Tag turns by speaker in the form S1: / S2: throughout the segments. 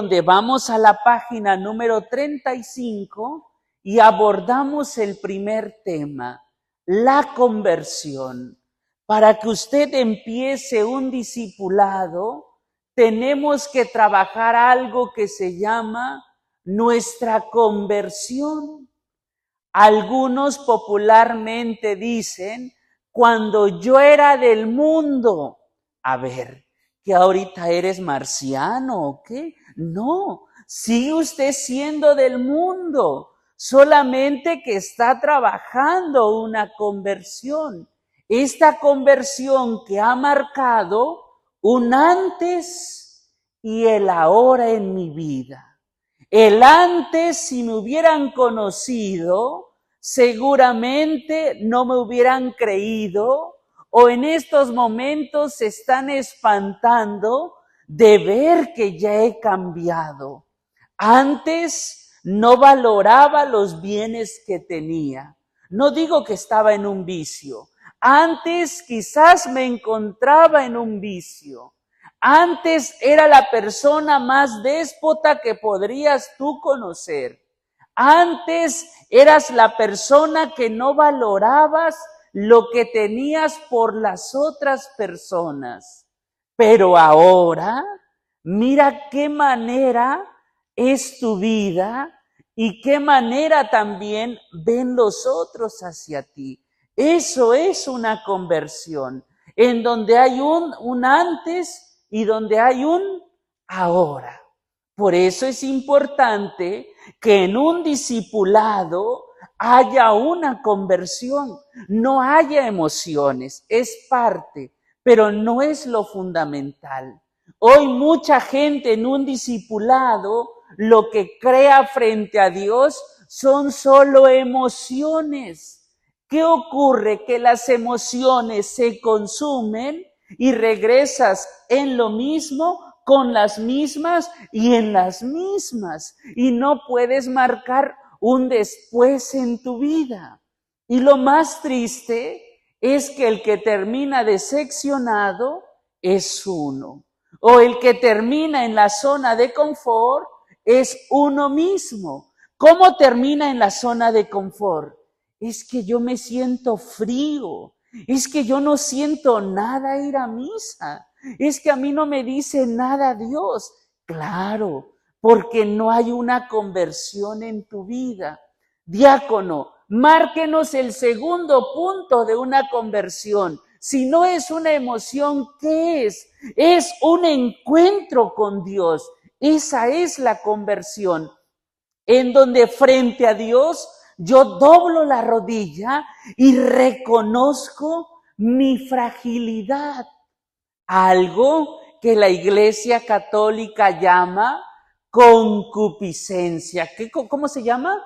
S1: donde vamos a la página número 35 y abordamos el primer tema, la conversión. Para que usted empiece un discipulado, tenemos que trabajar algo que se llama nuestra conversión. Algunos popularmente dicen, cuando yo era del mundo. A ver, ¿que ahorita eres marciano o qué? No, sigue usted siendo del mundo, solamente que está trabajando una conversión. Esta conversión que ha marcado un antes y el ahora en mi vida. El antes, si me hubieran conocido, seguramente no me hubieran creído, o en estos momentos se están espantando de ver que ya he cambiado. Antes no valoraba los bienes que tenía. No digo que estaba en un vicio. Antes quizás me encontraba en un vicio. Antes era la persona más déspota que podrías tú conocer. Antes eras la persona que no valorabas lo que tenías por las otras personas. Pero ahora, mira qué manera es tu vida y qué manera también ven los otros hacia ti. Eso es una conversión, en donde hay un antes y donde hay un ahora. Por eso es importante que en un discipulado haya una conversión, no haya emociones, es parte, pero no es lo fundamental. Hoy mucha gente en un discipulado lo que crea frente a Dios son solo emociones. ¿Qué ocurre? Que las emociones se consumen y regresas en lo mismo, con las mismas y en las mismas. Y no puedes marcar un después en tu vida. Y lo más triste es que el que termina decepcionado es uno. O el que termina en la zona de confort es uno mismo. ¿Cómo termina en la zona de confort? Es que yo me siento frío. Es que yo no siento nada ir a misa. Es que a mí no me dice nada Dios. Claro, porque no hay una conversión en tu vida. Diácono, márquenos el segundo punto de una conversión. Si no es una emoción, ¿qué es? Es un encuentro con Dios. Esa es la conversión, en donde frente a Dios yo doblo la rodilla y reconozco mi fragilidad. Algo que la Iglesia Católica llama concupiscencia. ¿Cómo se llama?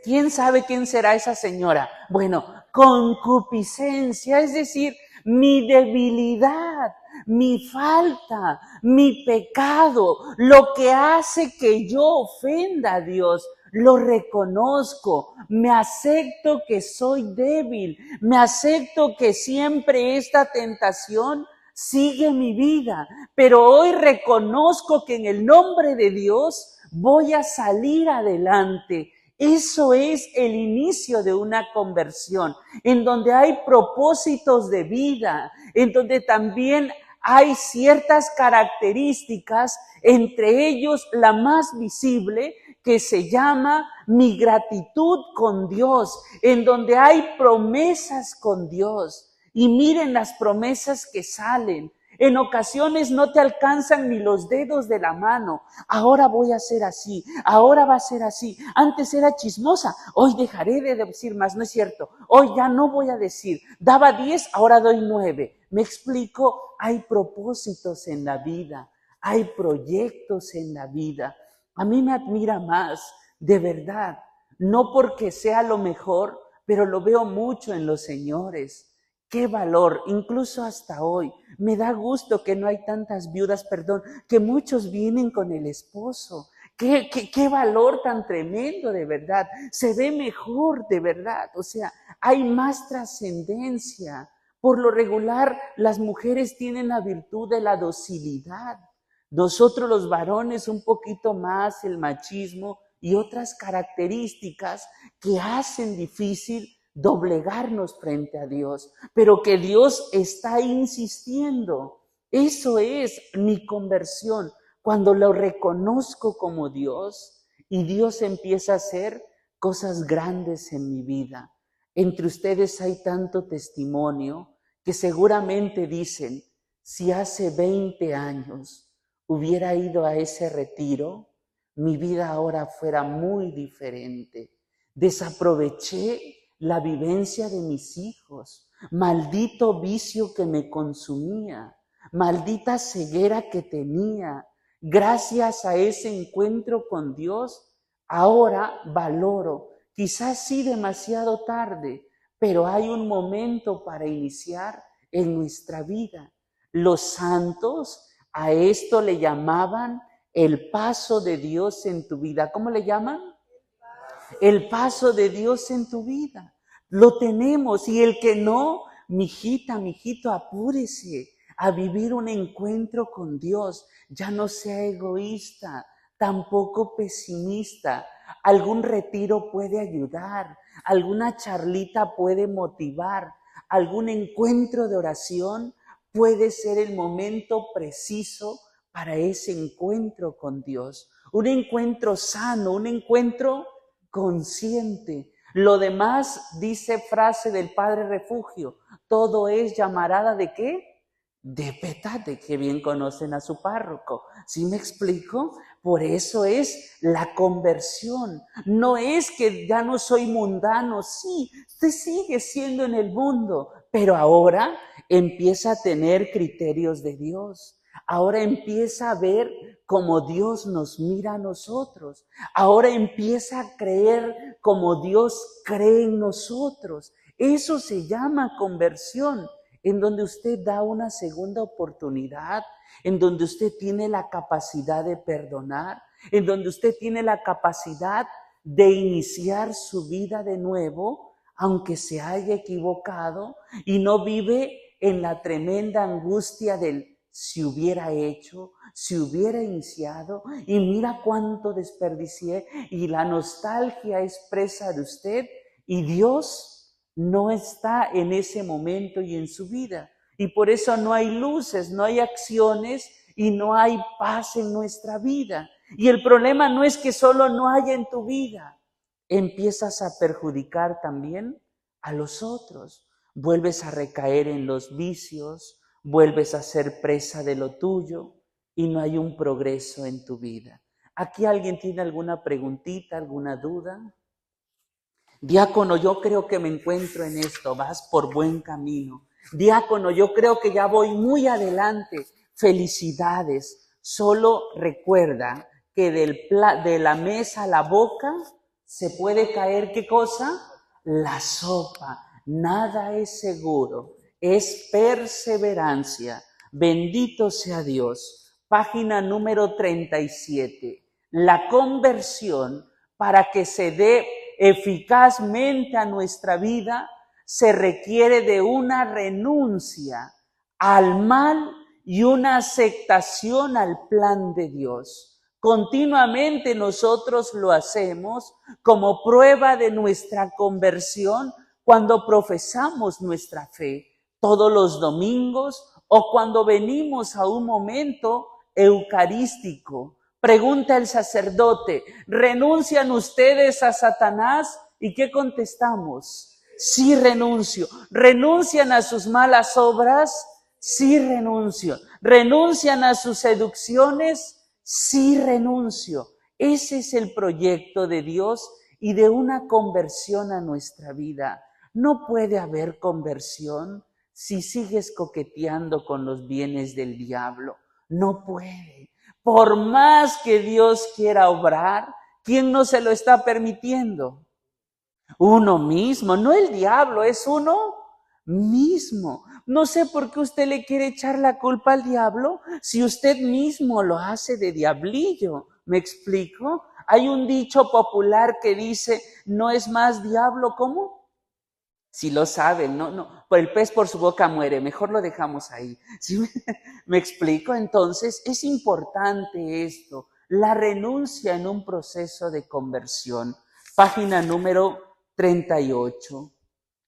S1: ¿Quién sabe quién será esa señora? Bueno, concupiscencia, es decir, mi debilidad, mi falta, mi pecado, lo que hace que yo ofenda a Dios. Lo reconozco, me acepto que soy débil, me acepto que siempre esta tentación sigue mi vida, pero hoy reconozco que en el nombre de Dios voy a salir adelante. Eso es el inicio de una conversión, en donde hay propósitos de vida, en donde también hay ciertas características, entre ellos la más visible, que se llama mi gratitud con Dios, en donde hay promesas con Dios. Y miren las promesas que salen. En ocasiones no te alcanzan ni los dedos de la mano. Ahora voy a ser así, ahora va a ser así. Antes era chismosa, hoy dejaré de decir más, no es cierto. Hoy ya no voy a decir, daba 10, ahora doy 9. Me explico, hay propósitos en la vida, hay proyectos en la vida. A mí me admira más, de verdad, no porque sea lo mejor, pero lo veo mucho en los señores. Qué valor, incluso hasta hoy. Me da gusto que no hay tantas viudas, que muchos vienen con el esposo. Qué valor tan tremendo, de verdad. Se ve mejor, de verdad. O sea, hay más trascendencia. Por lo regular, las mujeres tienen la virtud de la docilidad. Nosotros los varones un poquito más el machismo y otras características que hacen difícil doblegarnos frente a Dios, pero que Dios está insistiendo. Eso es mi conversión, cuando lo reconozco como Dios y Dios empieza a hacer cosas grandes en mi vida. Entre ustedes hay tanto testimonio que seguramente dicen, si hace 20 años hubiera ido a ese retiro, mi vida ahora fuera muy diferente. Desaproveché la vivencia de mis hijos, maldito vicio que me consumía, maldita ceguera que tenía. Gracias a ese encuentro con Dios, ahora valoro, quizás sí demasiado tarde, pero hay un momento para iniciar en nuestra vida. Los santos a esto le llamaban el paso de Dios en tu vida. ¿Cómo le llaman? El paso de Dios en tu vida. Lo tenemos, y el que no, mijita, mijito, apúrese a vivir un encuentro con Dios. Ya no sea egoísta, tampoco pesimista. Algún retiro puede ayudar, alguna charlita puede motivar, algún encuentro de oración puede ser el momento preciso para ese encuentro con Dios. Un encuentro sano, un encuentro consciente. Lo demás, dice frase del Padre Refugio, todo es llamarada ¿de qué? De petate, que bien conocen a su párroco. ¿Sí me explico? Por eso es la conversión. No es que ya no soy mundano, sí, usted sigue siendo en el mundo, pero ahora empieza a tener criterios de Dios. Ahora empieza a ver como Dios nos mira a nosotros. Ahora empieza a creer como Dios cree en nosotros. Eso se llama conversión, en donde usted da una segunda oportunidad, en donde usted tiene la capacidad de perdonar, en donde usted tiene la capacidad de iniciar su vida de nuevo, aunque se haya equivocado, y no vive en la tremenda angustia del si hubiera hecho, si hubiera iniciado, y mira cuánto desperdicié, y la nostalgia es presa de usted, y Dios no está en ese momento y en su vida. Y por eso no hay luces, no hay acciones y no hay paz en nuestra vida. Y el problema no es que solo no haya en tu vida. Empiezas a perjudicar también a los otros. Vuelves a recaer en los vicios, vuelves a ser presa de lo tuyo y no hay un progreso en tu vida. ¿Aquí alguien tiene alguna preguntita, alguna duda? Diácono, yo creo que me encuentro en esto, vas por buen camino. Diácono, yo creo que ya voy muy adelante. Felicidades. Solo recuerda que de la mesa a la boca se puede caer, ¿qué cosa? La sopa. Nada es seguro. Es perseverancia. Bendito sea Dios. Página número 37. La conversión, para que se dé eficazmente a nuestra vida, se requiere de una renuncia al mal y una aceptación al plan de Dios. Continuamente nosotros lo hacemos como prueba de nuestra conversión cuando profesamos nuestra fe, todos los domingos o cuando venimos a un momento eucarístico. Pregunta el sacerdote, ¿renuncian ustedes a Satanás? ¿Y qué contestamos? Sí renuncio. ¿Renuncian a sus malas obras? Sí renuncio. ¿Renuncian a sus seducciones? Sí renuncio. Ese es el proyecto de Dios y de una conversión a nuestra vida. No puede haber conversión si sigues coqueteando con los bienes del diablo. No puede. Por más que Dios quiera obrar, ¿quién no se lo está permitiendo? Uno mismo, no el diablo, es uno mismo. No sé por qué usted le quiere echar la culpa al diablo si usted mismo lo hace de diablillo. ¿Me explico? Hay un dicho popular que dice, no es más diablo, ¿cómo? Si lo saben, no, el pez por su boca muere, mejor lo dejamos ahí. ¿Sí me explico? Entonces, es importante esto, la renuncia en un proceso de conversión. Página número 38.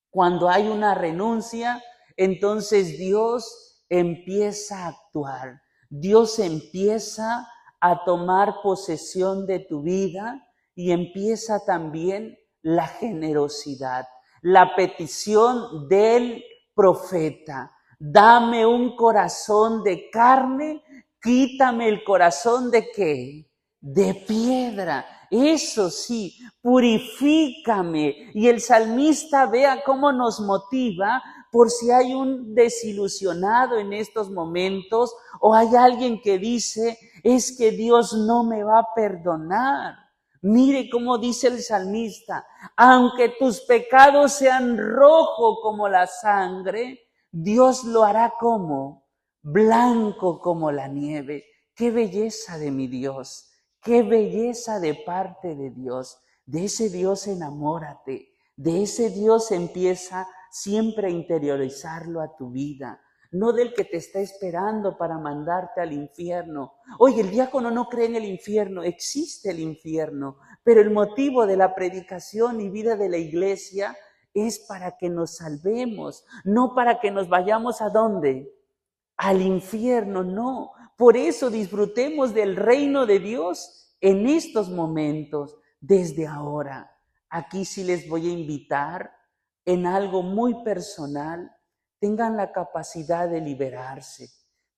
S1: Cuando hay una renuncia, entonces Dios empieza a actuar. Dios empieza a tomar posesión de tu vida y empieza también la generosidad. La petición del profeta: dame un corazón de carne, quítame el corazón ¿de qué? De piedra. Eso sí, purifícame. Y el salmista, vea cómo nos motiva, por si hay un desilusionado en estos momentos o hay alguien que dice, es que Dios no me va a perdonar. Mire cómo dice el salmista: aunque tus pecados sean rojos como la sangre, Dios lo hará como blanco como la nieve. ¡Qué belleza de mi Dios! ¡Qué belleza de parte de Dios! De ese Dios enamórate, de ese Dios empieza siempre a interiorizarlo a tu vida, no del que te está esperando para mandarte al infierno. Oye, el diácono no cree en el infierno, existe el infierno, pero el motivo de la predicación y vida de la iglesia es para que nos salvemos, no para que nos vayamos ¿a dónde? Al infierno, no. Por eso disfrutemos del reino de Dios en estos momentos, desde ahora. Aquí sí les voy a invitar en algo muy personal. Tengan la capacidad de liberarse,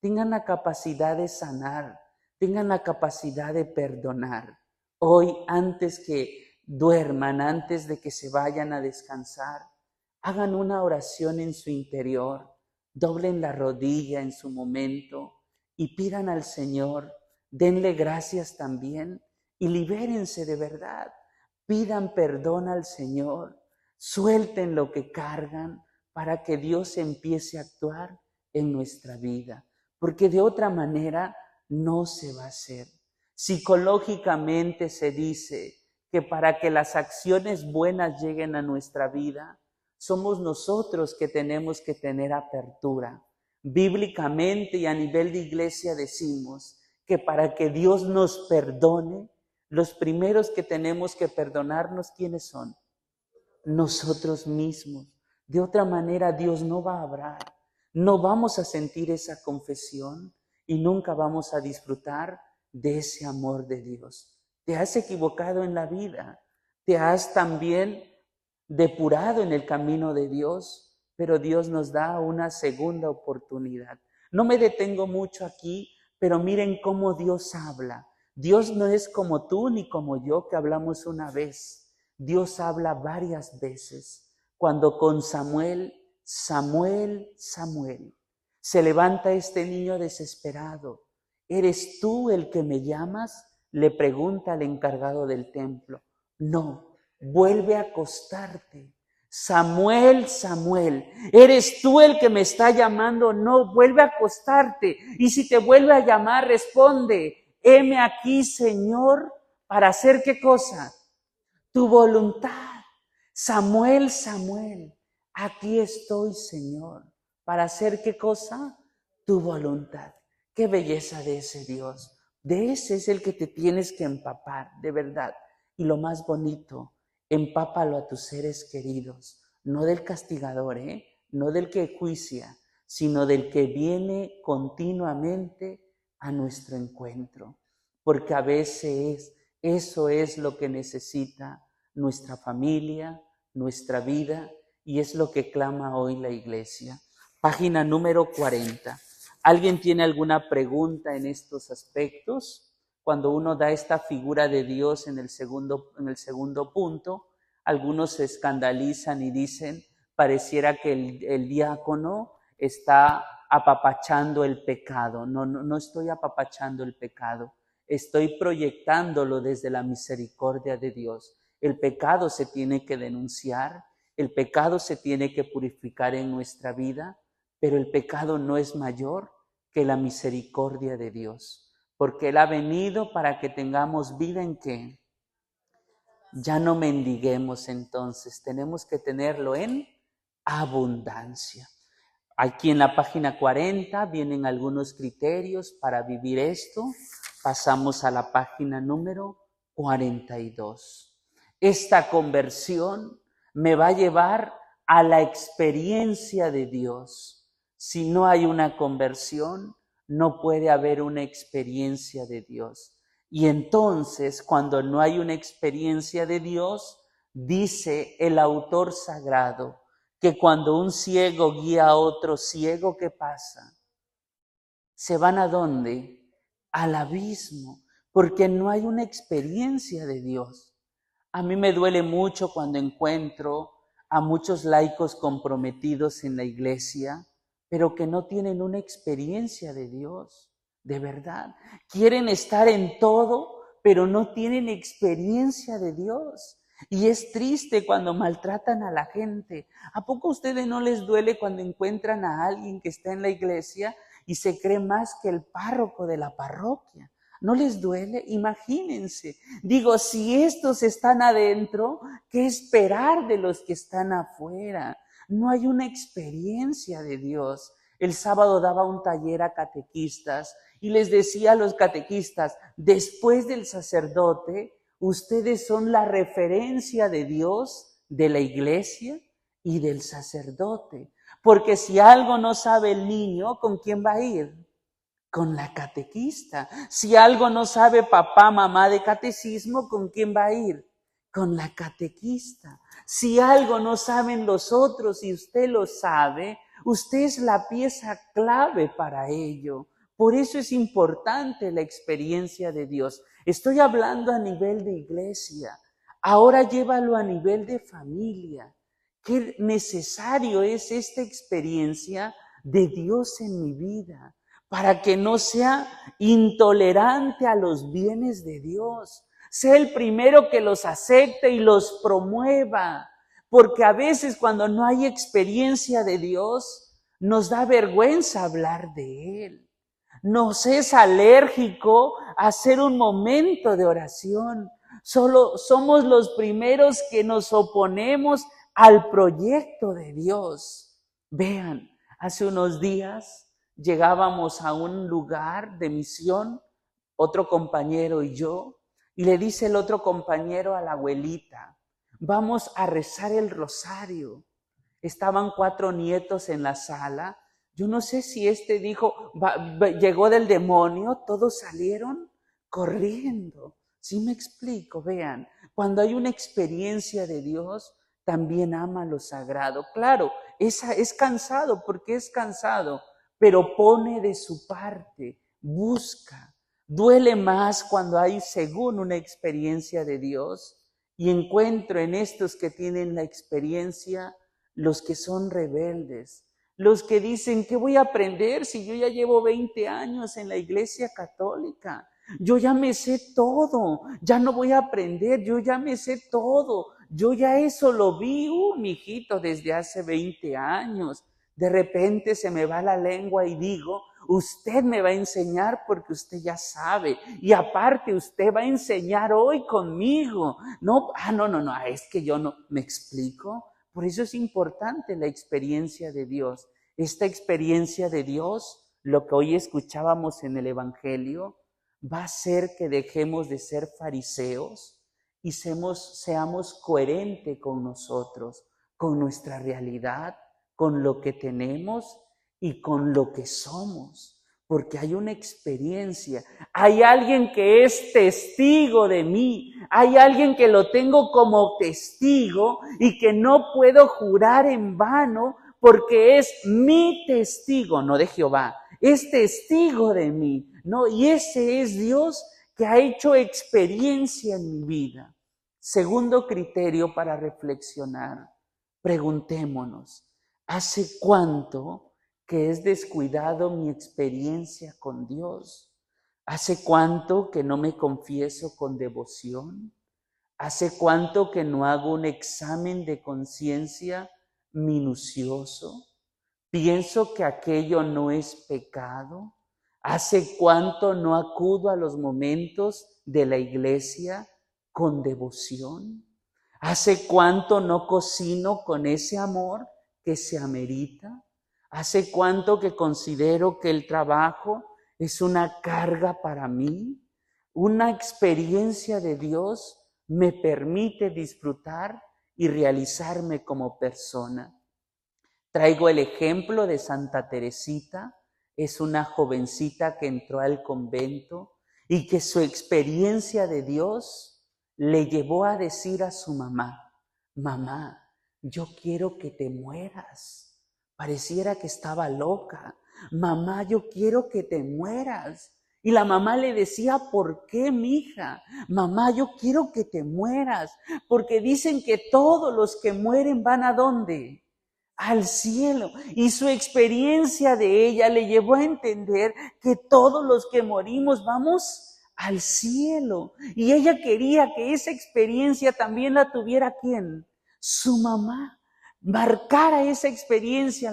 S1: tengan la capacidad de sanar, tengan la capacidad de perdonar. Hoy, antes que duerman, antes de que se vayan a descansar, hagan una oración en su interior. Doblen la rodilla en su momento y pidan al Señor, denle gracias también y libérense de verdad. Pidan perdón al Señor, suelten lo que cargan para que Dios empiece a actuar en nuestra vida, porque de otra manera no se va a hacer. Psicológicamente se dice que para que las acciones buenas lleguen a nuestra vida, somos nosotros que tenemos que tener apertura. Bíblicamente y a nivel de iglesia decimos que para que Dios nos perdone, los primeros que tenemos que perdonarnos, ¿quiénes son? Nosotros mismos. De otra manera Dios no va a obrar. No vamos a sentir esa confesión y nunca vamos a disfrutar de ese amor de Dios. Te has equivocado en la vida. Te has también depurado en el camino de Dios, pero Dios nos da una segunda oportunidad. No me detengo mucho aquí, pero miren cómo Dios habla. Dios no es como tú ni como yo, que hablamos una vez. Dios habla varias veces. Cuando con Samuel, se levanta este niño desesperado. ¿Eres tú el que me llamas?, le pregunta al encargado del templo. No. Vuelve a acostarte. Samuel, ¿eres tú el que me está llamando? No, vuelve a acostarte. Y si te vuelve a llamar, responde: heme aquí, Señor, ¿para hacer qué cosa? Tu voluntad. Samuel, aquí estoy, Señor. ¿Para hacer qué cosa? Tu voluntad. Qué belleza de ese Dios. De ese es el que te tienes que empapar, de verdad. Y lo más bonito, empápalo a tus seres queridos, no del castigador, no del que juicia, sino del que viene continuamente a nuestro encuentro. Porque a veces eso es lo que necesita nuestra familia, nuestra vida, y es lo que clama hoy la iglesia. Página número 40. ¿Alguien tiene alguna pregunta en estos aspectos? Cuando uno da esta figura de Dios en el segundo punto, algunos se escandalizan y dicen, pareciera que el diácono está apapachando el pecado. No estoy apapachando el pecado, estoy proyectándolo desde la misericordia de Dios. El pecado se tiene que denunciar, el pecado se tiene que purificar en nuestra vida, pero el pecado no es mayor que la misericordia de Dios, porque Él ha venido para que tengamos vida en ¿qué? Ya no mendiguemos entonces, tenemos que tenerlo en abundancia. Aquí en la página 40 vienen algunos criterios para vivir esto. Pasamos a la página número 42. Esta conversión me va a llevar a la experiencia de Dios. Si no hay una conversión, no puede haber una experiencia de Dios. Y entonces, cuando no hay una experiencia de Dios, dice el autor sagrado, que cuando un ciego guía a otro ciego, ¿qué pasa? ¿Se van a dónde? Al abismo, porque no hay una experiencia de Dios. A mí me duele mucho cuando encuentro a muchos laicos comprometidos en la iglesia, pero que no tienen una experiencia de Dios, de verdad. Quieren estar en todo, pero no tienen experiencia de Dios. Y es triste cuando maltratan a la gente. ¿A poco a ustedes no les duele cuando encuentran a alguien que está en la iglesia y se cree más que el párroco de la parroquia? ¿No les duele? Imagínense. Digo, si estos están adentro, ¿qué esperar de los que están afuera? No hay una experiencia de Dios. El sábado daba un taller a catequistas y les decía a los catequistas, después del sacerdote, ustedes son la referencia de Dios, de la iglesia y del sacerdote. Porque si algo no sabe el niño, ¿con quién va a ir? Con la catequista. Si algo no sabe papá, mamá de catecismo, ¿con quién va a ir? Con la catequista. Si algo no saben los otros y usted lo sabe, usted es la pieza clave para ello. Por eso es importante la experiencia de Dios. Estoy hablando a nivel de iglesia. Ahora llévalo a nivel de familia. Qué necesario es esta experiencia de Dios en mi vida, para que no sea intolerante a los bienes de Dios. Sea el primero que los acepte y los promueva. Porque a veces cuando no hay experiencia de Dios, nos da vergüenza hablar de Él. Nos es alérgico a hacer un momento de oración. Solo somos los primeros que nos oponemos al proyecto de Dios. Vean, hace unos días llegábamos a un lugar de misión, otro compañero y yo, y le dice el otro compañero a la abuelita, vamos a rezar el rosario. Estaban 4 nietos en la sala. Yo no sé si dijo, llegó del demonio, todos salieron corriendo. ¿Sí me explico? Vean, cuando hay una experiencia de Dios, también ama lo sagrado. Claro, es cansado, porque es cansado, pero pone de su parte, busca. Duele más cuando hay, según una experiencia de Dios, y encuentro en estos que tienen la experiencia, los que son rebeldes, los que dicen, ¿qué voy a aprender si yo ya llevo 20 años en la iglesia católica? Yo ya me sé todo, ya no voy a aprender, yo ya me sé todo, yo ya eso lo vi, mijito, desde hace 20 años. De repente se me va la lengua y digo, usted me va a enseñar porque usted ya sabe. Y aparte usted va a enseñar hoy conmigo. No, no, es que yo no, ¿me explico? Por eso es importante la experiencia de Dios. Esta experiencia de Dios, lo que hoy escuchábamos en el Evangelio, va a hacer que dejemos de ser fariseos y seamos coherentes con nosotros, con nuestra realidad, con lo que tenemos y con lo que somos. Porque hay una experiencia, hay alguien que es testigo de mí, hay alguien que lo tengo como testigo y que no puedo jurar en vano porque es mi testigo, no de Jehová, es testigo de mí, ¿no? Y ese es Dios que ha hecho experiencia en mi vida. Segundo criterio para reflexionar, preguntémonos, ¿hace cuánto que es descuidado mi experiencia con Dios? ¿Hace cuánto que no me confieso con devoción? ¿Hace cuánto que no hago un examen de conciencia minucioso? ¿Pienso que aquello no es pecado? ¿Hace cuánto no acudo a los momentos de la iglesia con devoción? ¿Hace cuánto no cocino con ese amor que se amerita? ¿Hace cuánto que considero que el trabajo es una carga para mí? Una experiencia de Dios me permite disfrutar y realizarme como persona. Traigo el ejemplo de Santa Teresita. Es una jovencita que entró al convento y que su experiencia de Dios le llevó a decir a su mamá: mamá, yo quiero que te mueras. Pareciera que estaba loca. Mamá, yo quiero que te mueras. Y la mamá le decía: ¿por qué, mija? Mamá, yo quiero que te mueras, porque dicen que todos los que mueren van ¿a dónde? Al cielo. Y su experiencia de ella le llevó a entender que todos los que morimos vamos al cielo. Y ella quería que esa experiencia también la tuviera ¿quién? Su mamá. Marcara esa experiencia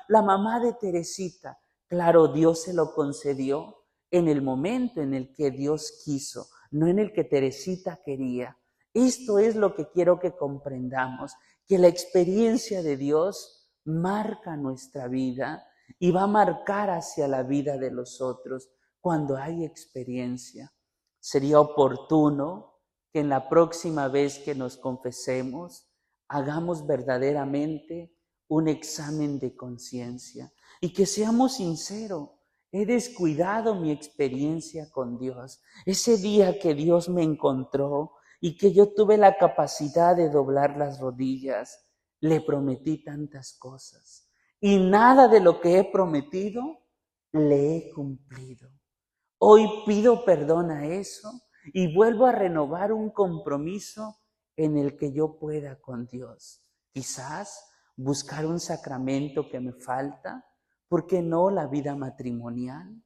S1: la mamá de Teresita. Claro, Dios se lo concedió en el momento en el que Dios quiso, no en el que Teresita quería. Esto es lo que quiero que comprendamos, que la experiencia de Dios marca nuestra vida y va a marcar hacia la vida de los otros cuando hay experiencia. Sería oportuno que en la próxima vez que nos confesemos, hagamos verdaderamente un examen de conciencia y que seamos sinceros. He descuidado mi experiencia con Dios. Ese día que Dios me encontró y que yo tuve la capacidad de doblar las rodillas, le prometí tantas cosas. Y nada de lo que he prometido le he cumplido. Hoy pido perdón a eso y vuelvo a renovar un compromiso en el que yo pueda con Dios. Quizás buscar un sacramento que me falta. ¿Por qué no la vida matrimonial?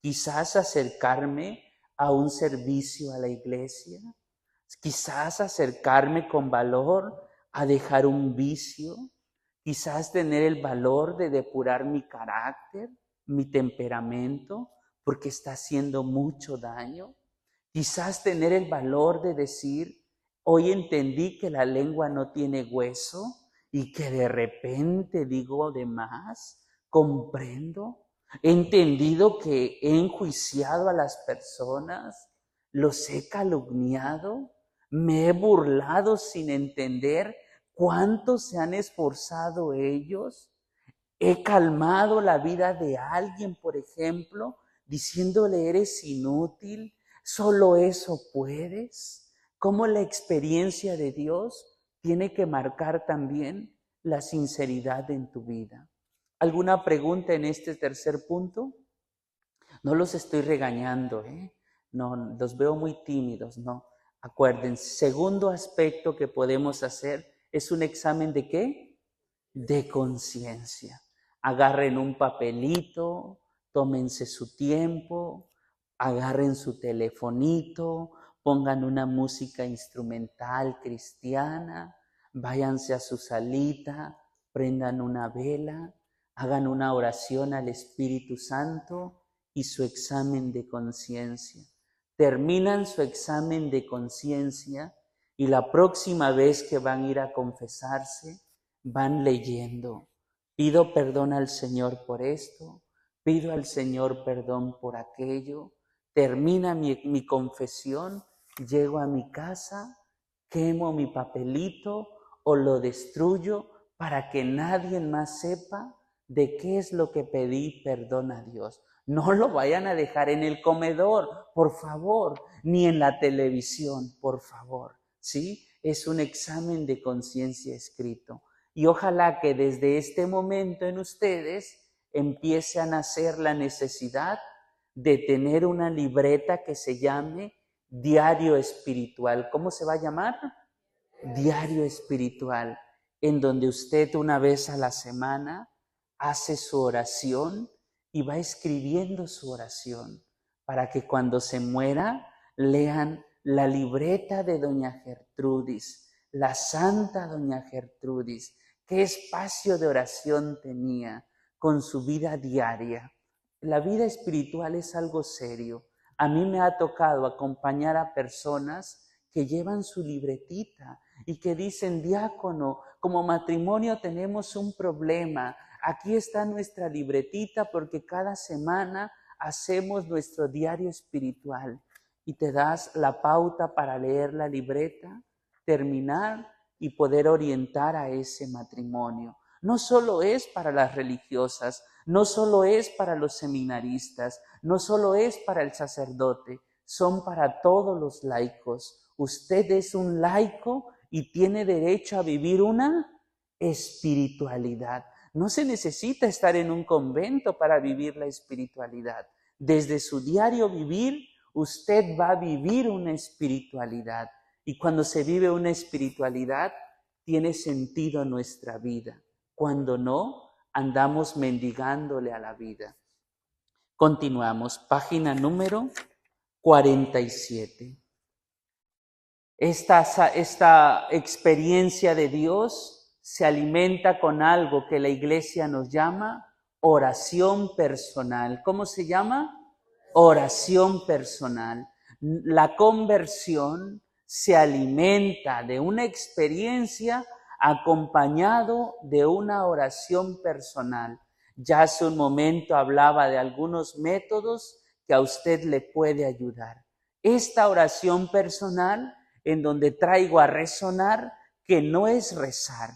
S1: Quizás acercarme a un servicio a la iglesia. Quizás acercarme con valor a dejar un vicio. Quizás tener el valor de depurar mi carácter, mi temperamento, porque está haciendo mucho daño. Quizás tener el valor de decir: hoy entendí que la lengua no tiene hueso y que de repente digo de más. Comprendo, he entendido que he enjuiciado a las personas, los he calumniado, me he burlado sin entender cuánto se han esforzado ellos. He calmado la vida de alguien, por ejemplo, diciéndole: eres inútil, solo eso puedes. ¿Cómo la experiencia de Dios tiene que marcar también la sinceridad en tu vida? ¿Alguna pregunta en este tercer punto? No los estoy regañando, no, los veo muy tímidos, no. Acuérdense, segundo aspecto que podemos hacer es un examen ¿de qué? De conciencia. Agarren un papelito, tómense su tiempo, agarren su telefonito, pongan una música instrumental cristiana, váyanse a su salita, prendan una vela, hagan una oración al Espíritu Santo y su examen de conciencia. Terminan su examen de conciencia y la próxima vez que van a ir a confesarse, van leyendo: pido perdón al Señor por esto, pido al Señor perdón por aquello. Termina mi confesión, llego a mi casa, quemo mi papelito o lo destruyo para que nadie más sepa de qué es lo que pedí perdón a Dios. No lo vayan a dejar en el comedor, por favor, ni en la televisión, por favor, ¿sí? Es un examen de conciencia escrito. Y ojalá que desde este momento en ustedes empiece a nacer la necesidad de tener una libreta que se llame Diario Espiritual. ¿Cómo se va a llamar? Diario Espiritual, en donde usted una vez a la semana hace su oración y va escribiendo su oración para que cuando se muera lean la libreta de doña Gertrudis, la santa doña Gertrudis, qué espacio de oración tenía con su vida diaria. La vida espiritual es algo serio. A mí me ha tocado acompañar a personas que llevan su libretita y que dicen, diácono, como matrimonio tenemos un problema. Aquí está nuestra libretita porque cada semana hacemos nuestro diario espiritual y te das la pauta para leer la libreta, terminar y poder orientar a ese matrimonio. No solo es para las religiosas, no solo es para los seminaristas, no solo es para el sacerdote, son para todos los laicos. Usted es un laico y tiene derecho a vivir una espiritualidad. No se necesita estar en un convento para vivir la espiritualidad. Desde su diario vivir, usted va a vivir una espiritualidad. Y cuando se vive una espiritualidad, tiene sentido nuestra vida. Cuando no, andamos mendigándole a la vida. Continuamos, página número 47. Esta experiencia de Dios se alimenta con algo que la Iglesia nos llama oración personal. ¿Cómo se llama? Oración personal. La conversión se alimenta de una experiencia acompañado de una oración personal. Ya hace un momento hablaba de algunos métodos que a usted le puede ayudar. Esta oración personal, en donde traigo a resonar que no es rezar,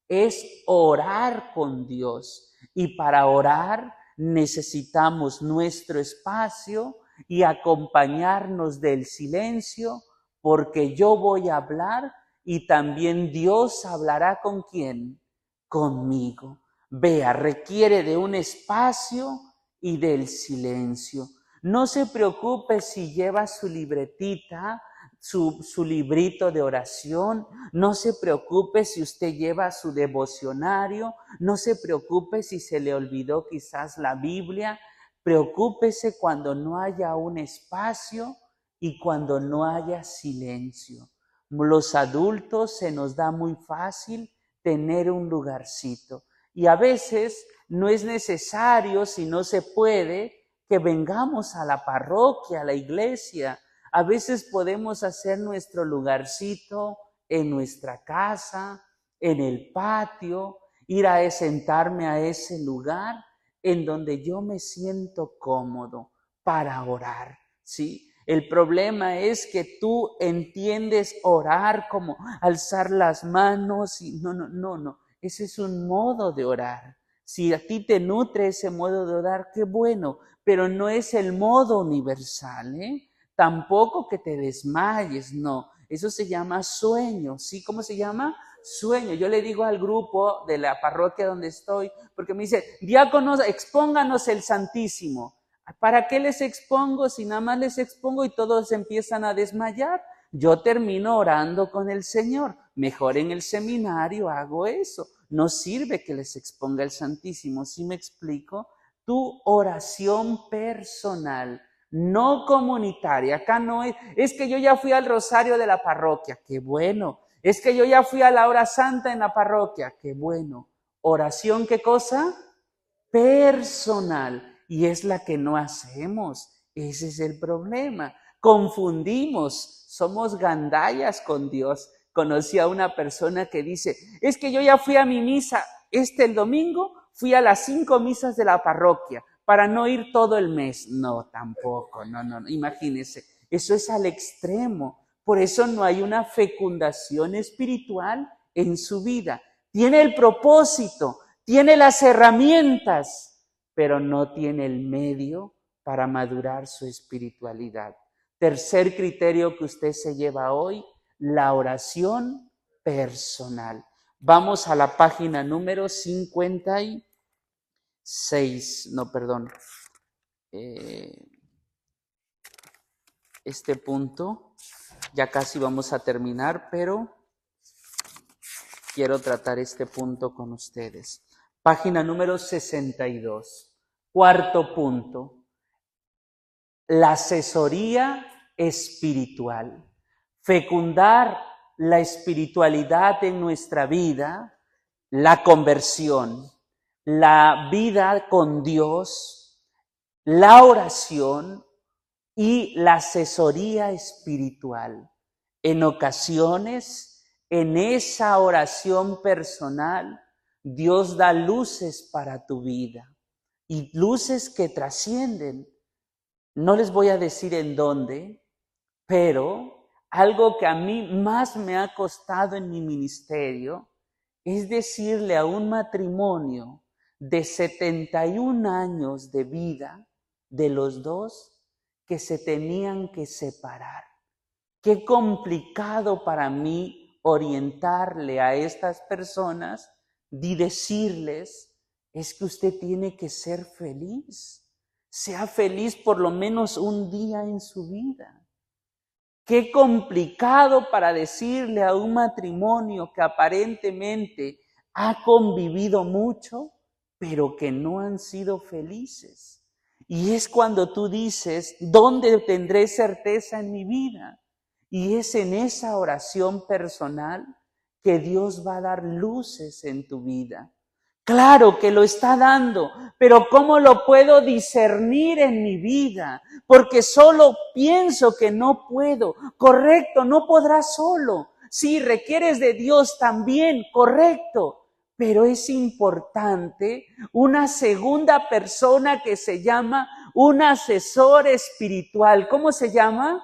S1: es orar con Dios. Y para orar necesitamos nuestro espacio y acompañarnos del silencio, porque yo voy a hablar y también Dios hablará ¿con quién? Conmigo. Vea, requiere de un espacio y del silencio. No se preocupe si lleva su libretita, su librito de oración. No se preocupe si usted lleva su devocionario. No se preocupe si se le olvidó quizás la Biblia. Preocúpese cuando no haya un espacio y cuando no haya silencio. Los adultos se nos da muy fácil tener un lugarcito. Y a veces no es necesario, si no se puede, que vengamos a la parroquia, a la iglesia. A veces podemos hacer nuestro lugarcito en nuestra casa, en el patio, ir a sentarme a ese lugar en donde yo me siento cómodo para orar, ¿sí? El problema es que tú entiendes orar como alzar las manos y no. Ese es un modo de orar. Si a ti te nutre ese modo de orar, qué bueno, pero no es el modo universal, ¿eh? Tampoco que te desmayes, no. Eso se llama sueño, ¿sí? ¿Cómo se llama? Sueño. Yo le digo al grupo de la parroquia donde estoy, porque me dice, diáconos, expónganos el Santísimo. ¿Para qué les expongo si nada más les expongo y todos empiezan a desmayar? Yo termino orando con el Señor. Mejor en el seminario hago eso. No sirve que les exponga el Santísimo. ¿Sí me explico? Tu oración personal, no comunitaria. Acá no es que yo ya fui al rosario de la parroquia. ¡Qué bueno! Es que yo ya fui a la hora santa en la parroquia. ¡Qué bueno! Oración, ¿qué cosa? Personal. Y es la que no hacemos. Ese es el problema. Confundimos, somos gandallas con Dios. Conocí a una persona que dice, es que yo ya fui a mi misa, el domingo fui a las 5 misas de la parroquia para no ir todo el mes. No, tampoco, no, imagínense, eso es al extremo. Por eso no hay una fecundación espiritual en su vida. Tiene el propósito, tiene las herramientas, pero no tiene el medio para madurar su espiritualidad. Tercer criterio que usted se lleva hoy, la oración personal. Vamos a la página número 56. No, perdón. Este punto, ya casi vamos a terminar, pero quiero tratar este punto con ustedes. Página número 62. Cuarto punto, la asesoría espiritual. Fecundar la espiritualidad en nuestra vida, la conversión, la vida con Dios, la oración y la asesoría espiritual. En ocasiones En esa oración personal, Dios da luces para tu vida y luces que trascienden. No les voy a decir en dónde, pero algo que a mí más me ha costado en mi ministerio es decirle a un matrimonio de 71 años de vida de los dos que se tenían que separar. Qué complicado para mí orientarle a estas personas y decirles, es que usted tiene que ser feliz. Sea feliz por lo menos un día en su vida. Qué complicado para decirle a un matrimonio que aparentemente ha convivido mucho, pero que no han sido felices. Y es cuando tú dices, ¿dónde tendré certeza en mi vida? Y es en esa oración personal que Dios va a dar luces en tu vida. Claro que lo está dando, pero ¿cómo lo puedo discernir en mi vida? Porque solo pienso que no puedo. Correcto, no podrás solo. Sí, requieres de Dios también, correcto. Pero es importante una segunda persona que se llama un asesor espiritual. ¿Cómo se llama?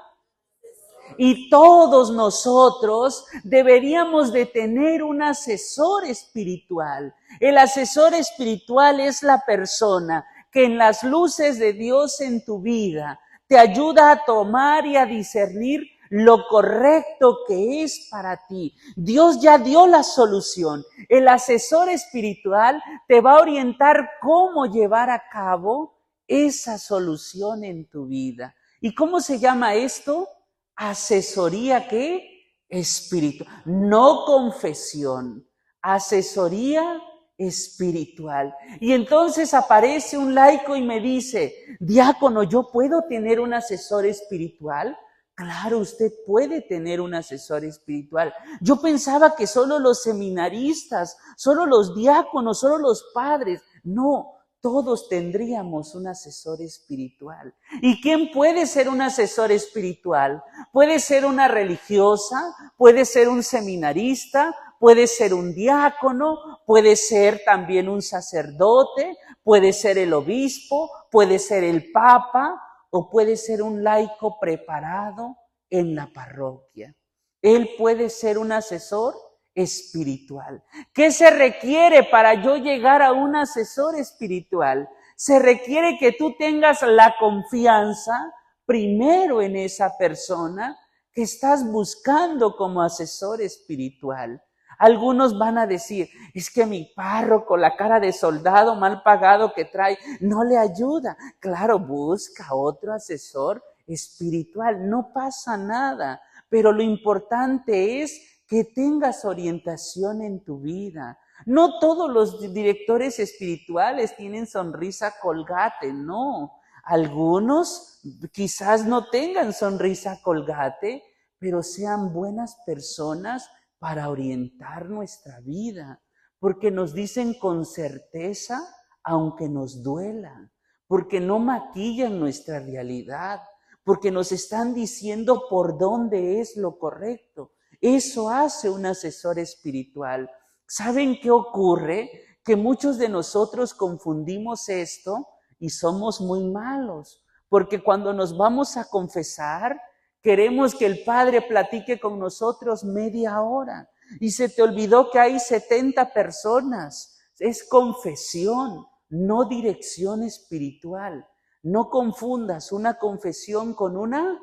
S1: Y todos nosotros deberíamos de tener un asesor espiritual. El asesor espiritual es la persona que en las luces de Dios en tu vida te ayuda a tomar y a discernir lo correcto que es para ti. Dios ya dio la solución. El asesor espiritual te va a orientar cómo llevar a cabo esa solución en tu vida. ¿Y cómo se llama esto? Asesoría, ¿qué? Espiritual, no confesión, asesoría espiritual. Y entonces aparece un laico y me dice, diácono, ¿yo puedo tener un asesor espiritual? Claro, usted puede tener un asesor espiritual. Yo pensaba que solo los seminaristas, solo los diáconos, solo los padres. No, todos tendríamos un asesor espiritual. ¿Y quién puede ser un asesor espiritual? Puede ser una religiosa, puede ser un seminarista, puede ser un diácono, puede ser también un sacerdote, puede ser el obispo, puede ser el papa o puede ser un laico preparado en la parroquia. Él puede ser un asesor espiritual. ¿Qué se requiere para yo llegar a un asesor espiritual? Se requiere que tú tengas la confianza primero en esa persona que estás buscando como asesor espiritual. Algunos van a decir, es que mi párroco, la cara de soldado mal pagado que trae, no le ayuda. Claro, busca otro asesor espiritual, no pasa nada. Pero lo importante es que tengas orientación en tu vida. No todos los directores espirituales tienen sonrisa colgate, no. Algunos quizás no tengan sonrisa colgate, pero sean buenas personas para orientar nuestra vida, porque nos dicen con certeza, aunque nos duela, porque no maquillan nuestra realidad, porque nos están diciendo por dónde es lo correcto. Eso hace un asesor espiritual. ¿Saben qué ocurre? Que muchos de nosotros confundimos esto y somos muy malos, porque cuando nos vamos a confesar, queremos que el Padre platique con nosotros media hora y se te olvidó que hay 70 personas. Es confesión, no dirección espiritual. No confundas una confesión con una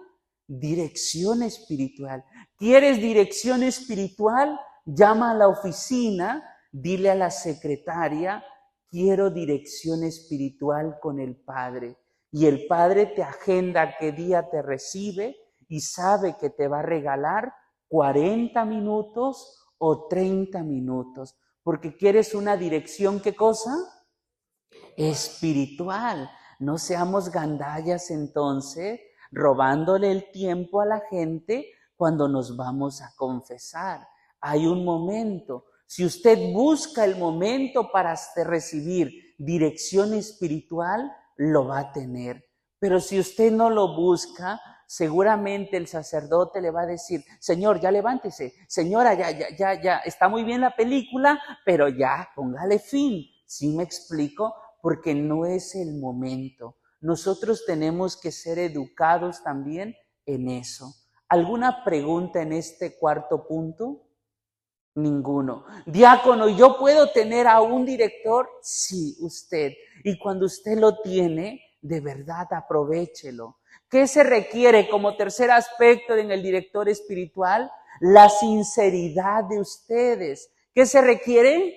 S1: dirección espiritual. ¿Quieres dirección espiritual? Llama a la oficina, dile a la secretaria, quiero dirección espiritual con el Padre. Y el Padre te agenda qué día te recibe y sabe que te va a regalar 40 minutos o 30 minutos. Porque quieres una dirección, ¿qué cosa? Espiritual. No seamos gandallas entonces, robándole el tiempo a la gente cuando nos vamos a confesar. Hay un momento. Si usted busca el momento para recibir dirección espiritual, lo va a tener. Pero si usted no lo busca, seguramente el sacerdote le va a decir, señor, ya levántese, señora, ya, está muy bien la película, pero ya, póngale fin. ¿Sí me explico? Porque no es el momento. Nosotros tenemos que ser educados también en eso. ¿Alguna pregunta en este cuarto punto? Ninguno. Diácono, ¿yo puedo tener a un director? Sí, usted. Y cuando usted lo tiene, de verdad aprovéchelo. ¿Qué se requiere como tercer aspecto en el director espiritual? La sinceridad de ustedes. ¿Qué se requiere?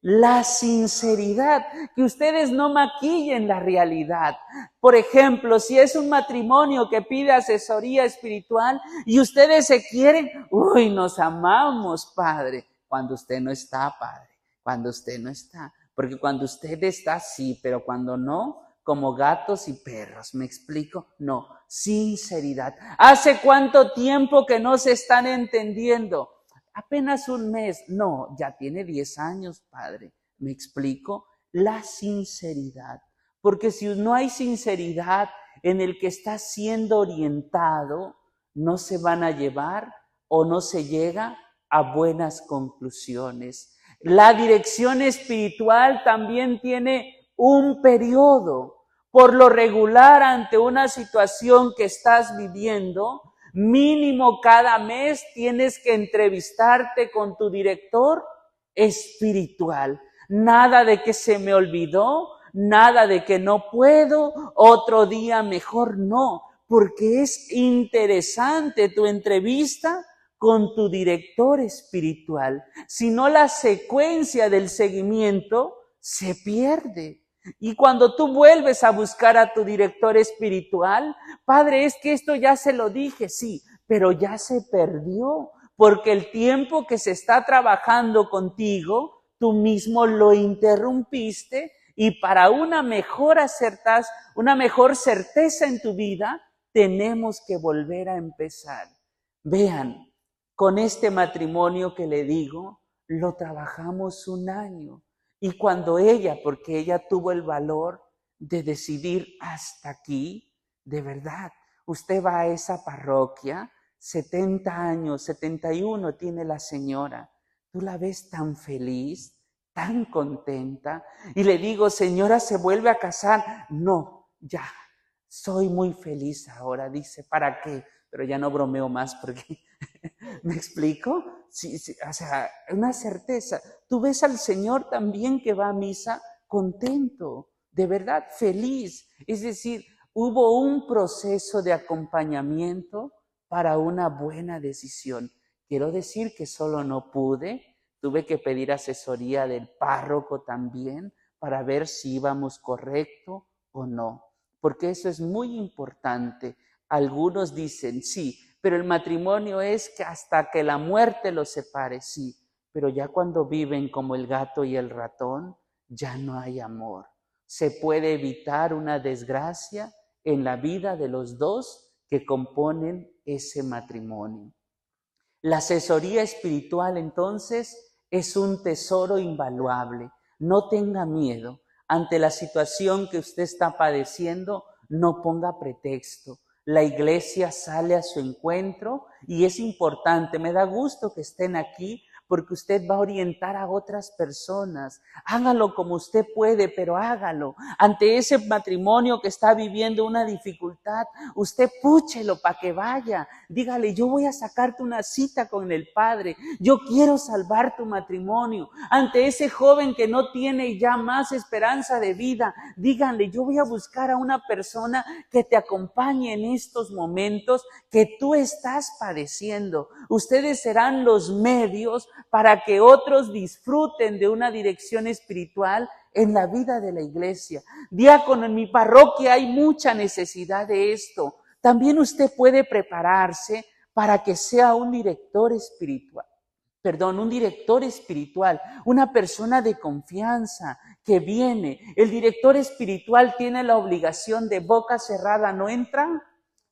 S1: La sinceridad, que ustedes no maquillen la realidad. Por ejemplo, si es un matrimonio que pide asesoría espiritual y ustedes se quieren, uy, nos amamos, Padre, cuando usted no está, Padre, cuando usted no está. Porque cuando usted está, sí, pero cuando no, como gatos y perros, ¿me explico? No, sinceridad. ¿Hace cuánto tiempo que no se están entendiendo? Apenas un mes. No, ya tiene 10 años, Padre. ¿Me explico? La sinceridad. Porque si no hay sinceridad en el que está siendo orientado, no se van a llevar o no se llega a buenas conclusiones. La dirección espiritual también tiene un periodo. Por lo regular, ante una situación que estás viviendo, mínimo cada mes tienes que entrevistarte con tu director espiritual. Nada de que se me olvidó, nada de que no puedo, otro día mejor no, porque es interesante tu entrevista con tu director espiritual. Si no, la secuencia del seguimiento se pierde. Y cuando tú vuelves a buscar a tu director espiritual, Padre, es que esto ya se lo dije, sí, pero ya se perdió, porque el tiempo que se está trabajando contigo, tú mismo lo interrumpiste y para una mejor certeza en tu vida, tenemos que volver a empezar. Vean, con este matrimonio que le digo, lo trabajamos un año. Y cuando porque ella tuvo el valor de decidir hasta aquí, de verdad, usted va a esa parroquia, 70 años, 71 tiene la señora, tú la ves tan feliz, tan contenta, y le digo, señora, ¿se vuelve a casar? No, ya, soy muy feliz ahora, dice, ¿para qué? Pero ya no bromeo más porque, ¿me explico? Sí, o sea, una certeza. Tú ves al Señor también que va a misa contento, de verdad feliz. Es decir, hubo un proceso de acompañamiento para una buena decisión. Quiero decir que solo no pude, tuve que pedir asesoría del párroco también para ver si íbamos correcto o no, porque eso es muy importante. Algunos dicen, sí, pero el matrimonio es que hasta que la muerte los separe, sí, pero ya cuando viven como el gato y el ratón, ya no hay amor. Se puede evitar una desgracia en la vida de los dos que componen ese matrimonio. La asesoría espiritual, entonces, es un tesoro invaluable. No tenga miedo. Ante la situación que usted está padeciendo, no ponga pretexto. La iglesia sale a su encuentro y es importante. Me da gusto que estén aquí porque usted va a orientar a otras personas. Hágalo como usted puede, pero hágalo. Ante ese matrimonio que está viviendo una dificultad, usted púchelo para que vaya. Dígale, yo voy a sacarte una cita con el Padre. Yo quiero salvar tu matrimonio. Ante ese joven que no tiene ya más esperanza de vida, díganle, yo voy a buscar a una persona que te acompañe en estos momentos que tú estás padeciendo. Ustedes serán los medios para que otros disfruten de una dirección espiritual en la vida de la iglesia. Diácono, en mi parroquia hay mucha necesidad de esto. También usted puede prepararse para que sea un director espiritual, una persona de confianza que viene. El director espiritual tiene la obligación de boca cerrada, ¿no entra?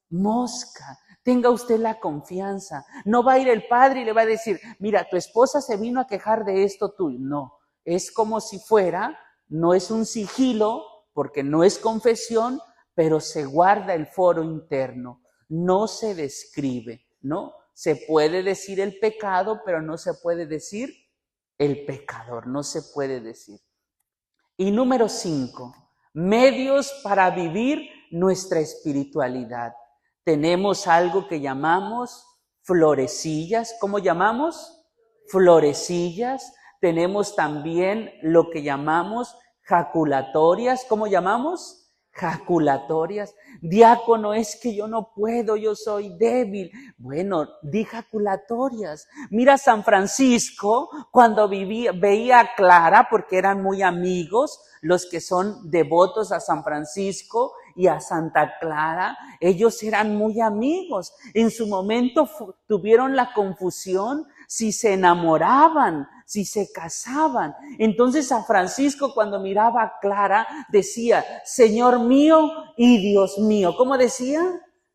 S1: Mosca. Tenga usted la confianza. No va a ir el padre y le va a decir, mira, tu esposa se vino a quejar de esto tuyo. No, es como si fuera, no es un sigilo, porque no es confesión, pero se guarda el foro interno. no se describe, ¿no? Se puede decir el pecado, pero no se puede decir el pecador, no se puede decir. Y número 5, medios para vivir nuestra espiritualidad. Tenemos algo que llamamos florecillas. ¿Cómo llamamos? Florecillas. Tenemos también lo que llamamos jaculatorias. ¿Cómo llamamos? Jaculatorias. Diácono, es que yo no puedo, yo soy débil. Bueno, di jaculatorias. Mira San Francisco, cuando veía a Clara, porque eran muy amigos, los que son devotos a San Francisco y a Santa Clara, ellos eran muy amigos. En su momento tuvieron la confusión si se enamoraban, si se casaban. Entonces San Francisco, cuando miraba a Clara, decía, Señor mío y Dios mío. ¿Cómo decía?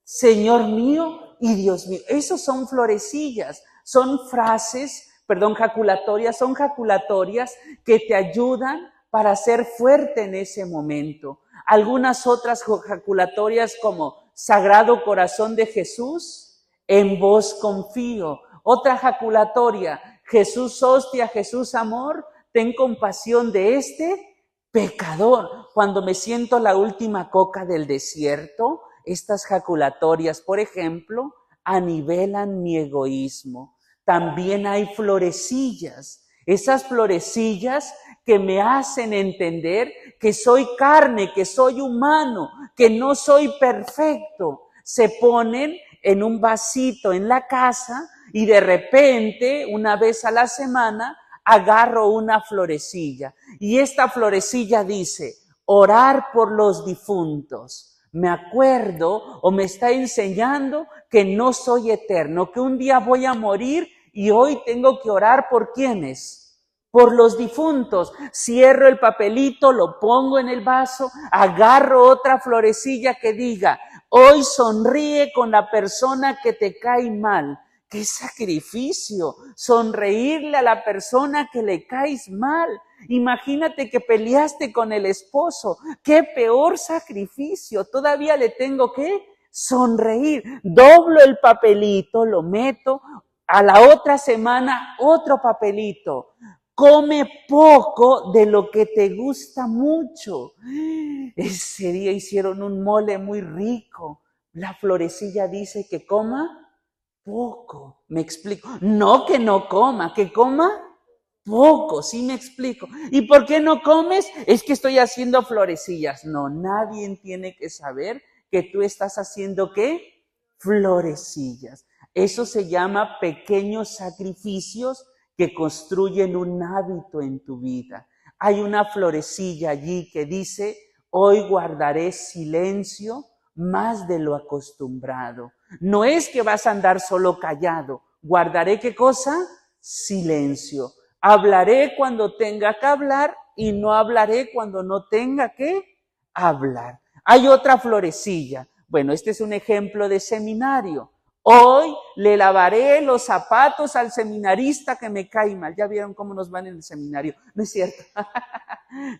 S1: Señor mío y Dios mío. Esos son florecillas, son frases, jaculatorias, son jaculatorias que te ayudan para ser fuerte en ese momento. Algunas otras jaculatorias como Sagrado Corazón de Jesús, en vos confío. Otra jaculatoria, Jesús hostia, Jesús amor, ten compasión de este pecador. Cuando me siento la última coca del desierto, estas jaculatorias, por ejemplo, anivelan mi egoísmo. También hay florecillas, esas florecillas que me hacen entender que soy carne, que soy humano, que no soy perfecto. Se ponen en un vasito en la casa y de repente, una vez a la semana, agarro una florecilla. Y esta florecilla dice, orar por los difuntos. Me acuerdo o me está enseñando que no soy eterno, que un día voy a morir y hoy tengo que orar por ¿quiénes? Por los difuntos. Cierro el papelito, lo pongo en el vaso, agarro otra florecilla que diga, hoy sonríe con la persona que te cae mal. ¡Qué sacrificio! Sonreírle a la persona que le caes mal. Imagínate que peleaste con el esposo. ¡Qué peor sacrificio! Todavía le tengo que sonreír. Doblo el papelito, lo meto. A la otra semana, otro papelito. Come poco de lo que te gusta mucho. Ese día hicieron un mole muy rico. La florecilla dice que coma poco. ¿Me explico? No que no coma, que coma poco. ¿Sí me explico? ¿Y por qué no comes? Es que estoy haciendo florecillas. No, nadie tiene que saber que tú estás haciendo ¿qué? Florecillas. Eso se llama pequeños sacrificios que construyen un hábito en tu vida. Hay una florecilla allí que dice, hoy guardaré silencio más de lo acostumbrado. No es que vas a andar solo callado. Guardaré ¿qué cosa? Silencio. Hablaré cuando tenga que hablar y no hablaré cuando no tenga que hablar. Hay otra florecilla. Bueno, este es un ejemplo de seminario. Hoy le lavaré los zapatos al seminarista que me cae mal. ¿Ya vieron cómo nos van en el seminario? ¿No es cierto?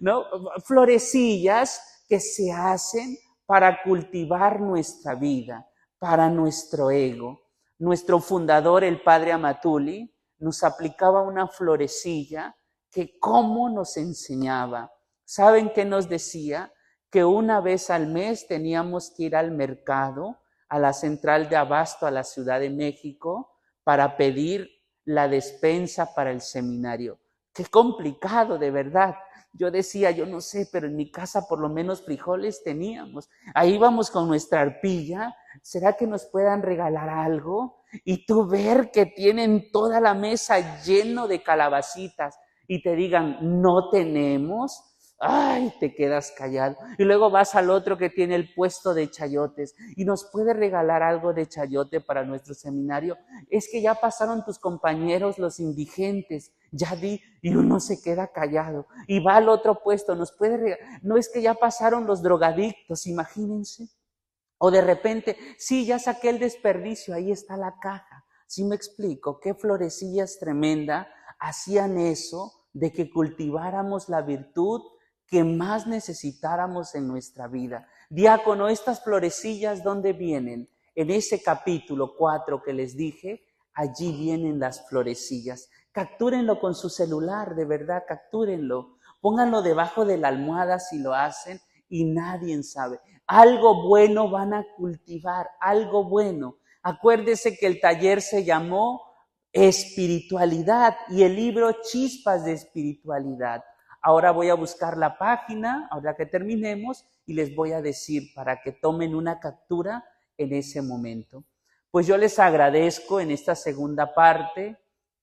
S1: ¿No? Florecillas que se hacen para cultivar nuestra vida, para nuestro ego. Nuestro fundador, el padre Amatuli, nos aplicaba una florecilla que cómo nos enseñaba. ¿Saben qué nos decía? Que una vez al mes teníamos que ir al mercado, a la central de abasto a la Ciudad de México para pedir la despensa para el seminario. Qué complicado, de verdad. Yo decía, yo no sé, pero en mi casa por lo menos frijoles teníamos. Ahí íbamos con nuestra arpilla. ¿Será que nos puedan regalar algo? Y tú ver que tienen toda la mesa lleno de calabacitas y te digan, no tenemos. Ay, te quedas callado. Y luego vas al otro que tiene el puesto de chayotes y nos puede regalar algo de chayote para nuestro seminario. Es que ya pasaron tus compañeros los indigentes, ya di, y uno se queda callado. Y va al otro puesto, nos puede regalar. No es que ya pasaron los drogadictos, imagínense. O de repente, sí, ya saqué el desperdicio, ahí está la caja. ¿Sí me explico? Qué florecillas tremenda hacían eso de que cultiváramos la virtud que más necesitáramos en nuestra vida. Diácono, estas florecillas, ¿dónde vienen? en ese capítulo 4 que les dije, allí vienen las florecillas. Captúrenlo con su celular, de verdad, captúrenlo. Pónganlo debajo de la almohada si lo hacen y nadie sabe. Algo bueno van a cultivar, algo bueno. Acuérdese que el taller se llamó Espiritualidad y el libro Chispas de Espiritualidad. Ahora voy a buscar la página, ahora que terminemos, y les voy a decir para que tomen una captura en ese momento. Pues yo les agradezco en esta segunda parte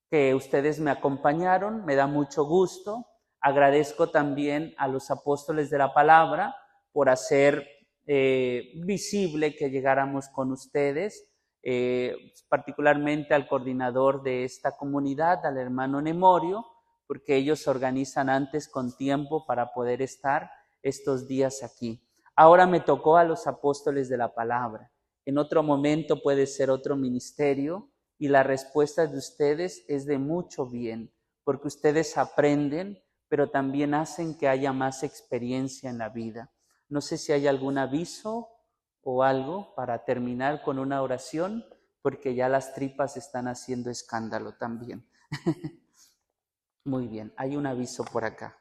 S1: que ustedes me acompañaron, me da mucho gusto. Agradezco también a los apóstoles de la palabra por hacer visible que llegáramos con ustedes, particularmente al coordinador de esta comunidad, al hermano Nemorio, porque ellos se organizan antes con tiempo para poder estar estos días aquí. Ahora me tocó a los apóstoles de la palabra. En otro momento puede ser otro ministerio y la respuesta de ustedes es de mucho bien, porque ustedes aprenden, pero también hacen que haya más experiencia en la vida. No sé si hay algún aviso o algo para terminar con una oración, porque ya las tripas están haciendo escándalo también. Muy bien, hay un aviso por acá.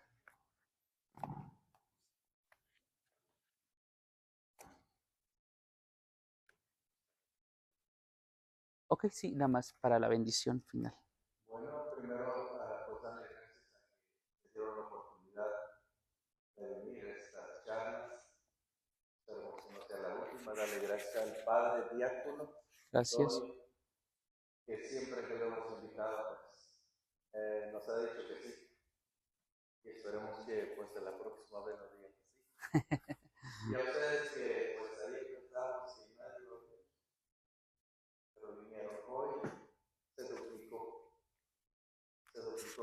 S1: Ok, sí, nada más para la bendición final.
S2: Bueno, primero, pues darle gracias a que me dieron la oportunidad de venir a estas charlas. Pero que no sea la última, darle gracias al padre diácono,
S1: Gracias.
S2: Tony, que siempre que lo hemos invitado, pues, nos ha dicho que sí. Y esperemos que pues la próxima vez nos digan que sí. Y a ustedes que pues ahí pensábamos que nadie lo vio, pero vinieron hoy, se duplicó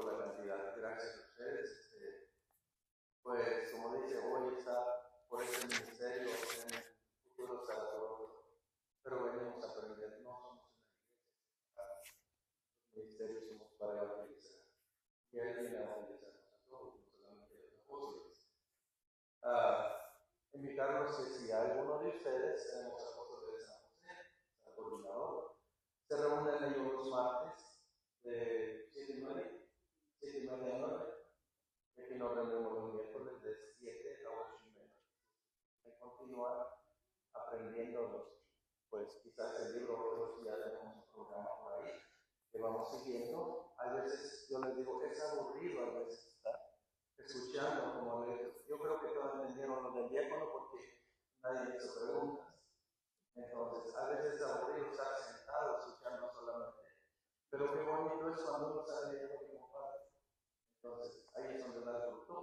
S2: la cantidad. Gracias a ustedes. Pues como dice, hoy está por este ministerio en el futuro Salvador, pero venimos a aprender, no somos un ministerio, somos para evangelizar. Y ahí viene a evangelizarnos a todos, no solamente a los apóstoles. Invitarlos que si alguno de ustedes, tenemos apóstoles de San José, el coordinador, se reúnen ellos los martes de 7:30 a 9, y aquí nos reunimos los miércoles de 7 a 8:30. Y continuar aprendiendo, pues quizás el libro, otros ya tenemos un programa por ahí que vamos siguiendo. A veces yo les digo, es aburrido a veces estar escuchando, como yo creo que todos entendieron lo del diácono porque nadie hizo preguntas. Entonces, a veces es aburrido estar sentado escuchando solamente. Pero qué bonito es cuando uno sabe de lo que comparte. Entonces, ahí es donde da el fruto.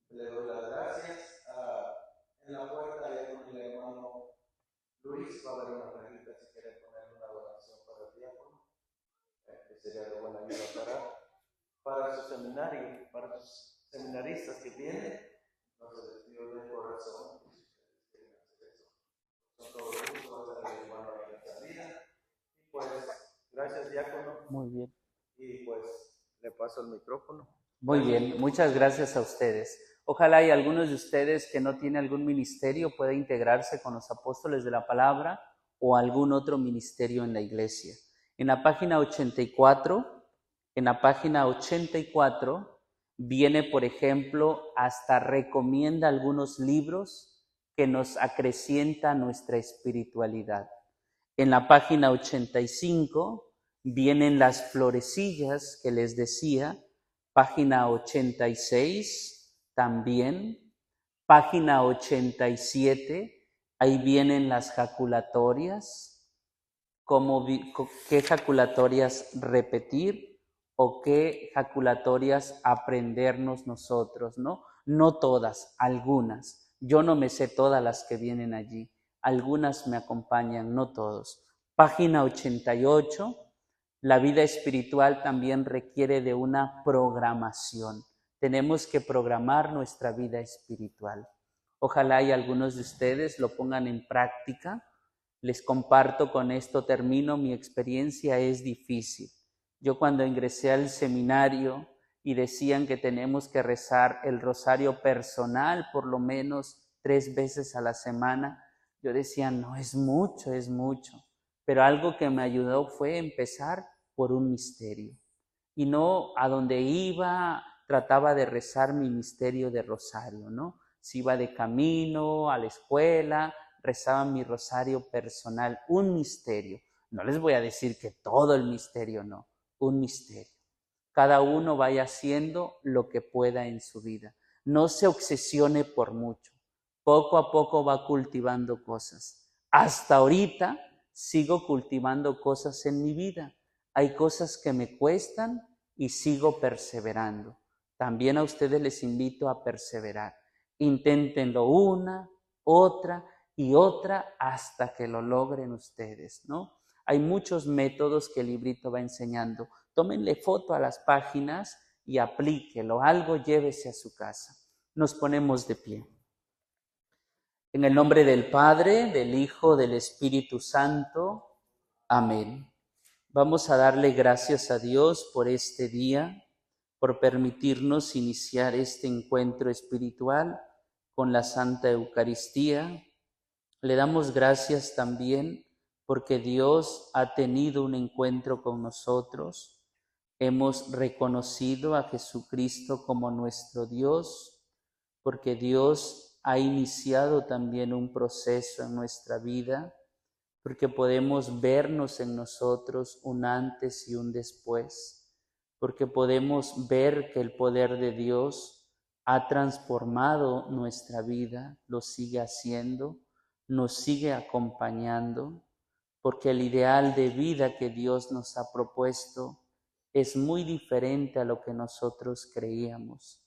S2: Le doy las gracias. En la puerta hay un hermano Luis, va a haber una cajita si quieren poner una donación para el diácono, que sería de buena ayuda para su seminario, para sus seminaristas que vienen. Entonces les pido de corazón que si ustedes quieren hacer eso, con todo gusto, va a ser hermano en la salida. Y pues, gracias diácono.
S1: Muy bien.
S2: Y pues, le paso el micrófono.
S1: Muy bien, muchas gracias a ustedes. Ojalá y algunos de ustedes que no tienen algún ministerio pueda integrarse con los apóstoles de la palabra o algún otro ministerio en la iglesia. En la página 84, viene, por ejemplo, hasta recomienda algunos libros que nos acrecientan nuestra espiritualidad. En la página 85 vienen las florecillas que les decía. Página 86 también, página 87, ahí vienen las jaculatorias, qué jaculatorias repetir o qué jaculatorias aprendernos nosotros, ¿no? No todas, algunas. Yo no me sé todas las que vienen allí, algunas me acompañan, no todos. Página 88. La vida espiritual también requiere de una programación. Tenemos que programar nuestra vida espiritual. Ojalá y algunos de ustedes lo pongan en práctica. Les comparto, con esto termino, mi experiencia es difícil. Yo cuando ingresé al seminario y decían que tenemos que rezar el rosario personal por lo menos 3 veces a la semana, Yo decía, no, es mucho, es mucho. Pero algo que me ayudó fue empezar por un misterio. Y no a donde iba, trataba de rezar mi misterio de rosario, ¿no? Si iba de camino a la escuela, rezaba mi rosario personal, un misterio. No les voy a decir que todo el misterio, no, un misterio. Cada uno vaya haciendo lo que pueda en su vida. No se obsesione por mucho. Poco a poco va cultivando cosas. Hasta ahorita sigo cultivando cosas en mi vida. Hay cosas que me cuestan y sigo perseverando. También a ustedes les invito a perseverar. Inténtenlo una, otra y otra hasta que lo logren ustedes, ¿no? Hay muchos métodos que el librito va enseñando. Tómenle foto a las páginas y aplíquelo. Algo llévese a su casa. Nos ponemos de pie. En el nombre del Padre, del Hijo, del Espíritu Santo. Amén. Vamos a darle gracias a Dios por este día, por permitirnos iniciar este encuentro espiritual con la Santa Eucaristía. Le damos gracias también porque Dios ha tenido un encuentro con nosotros. Hemos reconocido a Jesucristo como nuestro Dios, porque Dios ha iniciado también un proceso en nuestra vida, porque podemos vernos en nosotros un antes y un después, porque podemos ver que el poder de Dios ha transformado nuestra vida, lo sigue haciendo, nos sigue acompañando, porque el ideal de vida que Dios nos ha propuesto es muy diferente a lo que nosotros creíamos.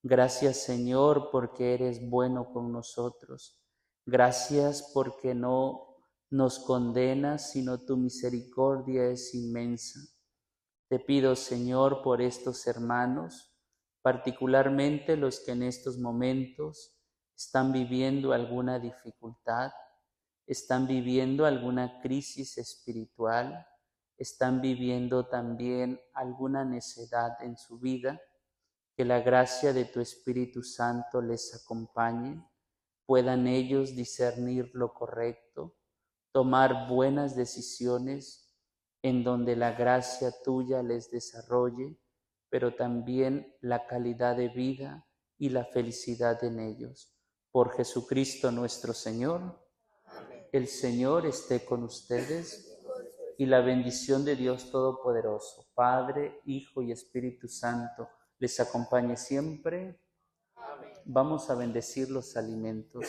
S1: Gracias, Señor, porque eres bueno con nosotros. Gracias porque no nos condenas, sino tu misericordia es inmensa. Te pido, Señor, por estos hermanos, particularmente los que en estos momentos están viviendo alguna dificultad, están viviendo alguna crisis espiritual, están viviendo también alguna necedad en su vida, que la gracia de tu Espíritu Santo les acompañe, puedan ellos discernir lo correcto, tomar buenas decisiones en donde la gracia tuya les desarrolle, pero también la calidad de vida y la felicidad en ellos. Por Jesucristo nuestro Señor. El Señor esté con ustedes y la bendición de Dios Todopoderoso, Padre, Hijo y Espíritu Santo, les acompañe siempre. Vamos a bendecir los alimentos.